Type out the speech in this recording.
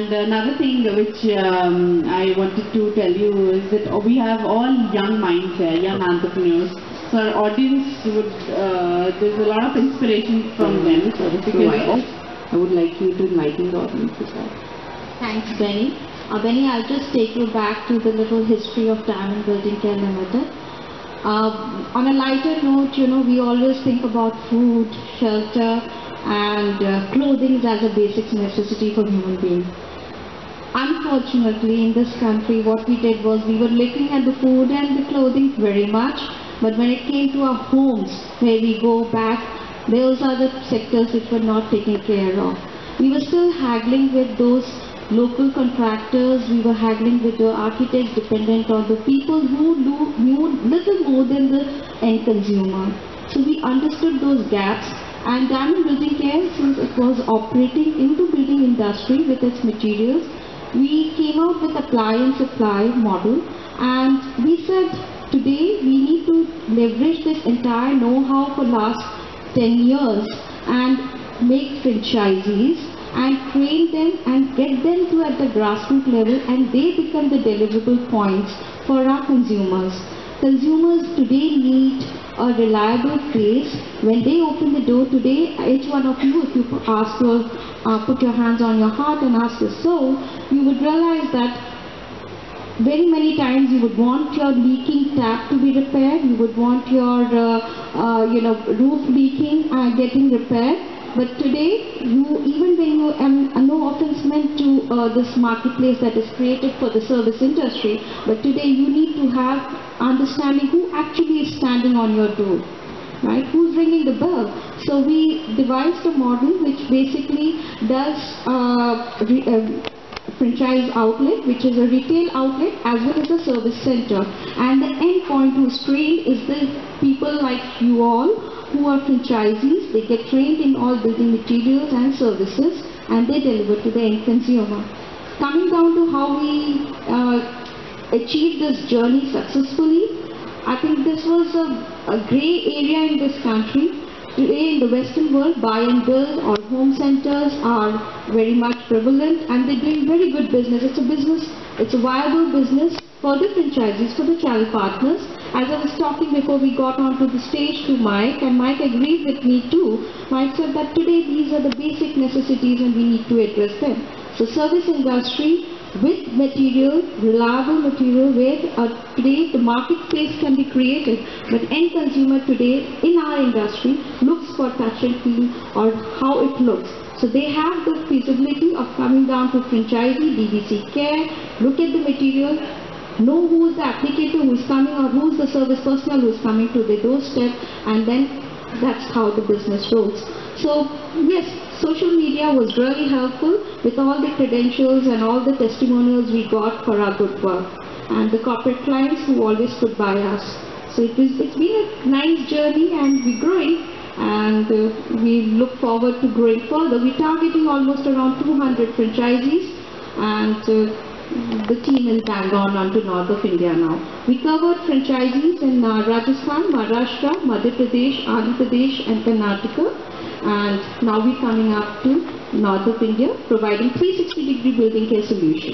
And another thing which I wanted to tell you is that we have all young minds here, young entrepreneurs. So our audience would, there's a lot of inspiration from them. Because I would like you to enlighten the audience with that. Thanks, Beny. Beny, I'll just take you back to the little history of Diamond Building Care Limited. On a lighter note, we always think about food, shelter, and clothing as a basic necessity for human beings. Unfortunately, in this country, what we did was we were looking at the food and the clothing very much, but when it came to our homes, where we go back, those are the sectors which were not taken care of. We were still haggling with those local contractors, we were haggling with the architects dependent on the people who knew little more than the end consumer. So we understood those gaps, and Diamond Building Care, since it was operating in the building industry with its materials, we came out with apply and supply model, and we said today we need to leverage this entire know-how for last 10 years and make franchisees and train them and get them to at the grassroots level, and they become the deliverable points for our consumers. Consumers today need a reliable place. When they open the door today, each one of you, if you ask your, put your hands on your heart and ask your soul, you would realize that very many times you would want your leaking tap to be repaired, you would want your roof leaking getting repaired. But today, even when you, no offense meant to this marketplace that is created for the service industry, but today you need to have understanding who actually is standing on your door, right? Who's ringing the bell? So we devised a model which basically does franchise outlet, which is a retail outlet as well as a service center. And the end point who's trained is the people like you all who are franchisees. They get trained in all building materials and services, and they deliver to the end consumer. Coming down to how we achieved this journey successfully, I think this was a grey area in this country. Today in the Western world, buy and build or home centers are very much prevalent, and they're doing very good business. It's a business, it's a viable business for the franchisees, for the channel partners. As I was talking before we got onto the stage to Mike, and Mike agreed with me too. Mike said that today these are the basic necessities and we need to address them. So service industry with material, reliable material, where today the marketplace can be created, but end consumer today in our industry looks for touch and feel or how it looks. So they have the feasibility of coming down to franchisee, DVC care, look at the material, know who is the applicator who is coming or who is the service personnel who is coming to the doorstep, and then that's how the business rolls. So yes, social media was really helpful with all the credentials and all the testimonials we got for our good work, and the corporate clients who always stood by us. So it's been a nice journey, and we're growing, and we look forward to growing further. We're targeting almost around 200 franchisees, and the team is bang on to north of India now. We covered franchisees in Rajasthan, Maharashtra, Madhya Pradesh, Andhra Pradesh and Karnataka, and now we're coming up to north of India, providing 360-degree building care solution.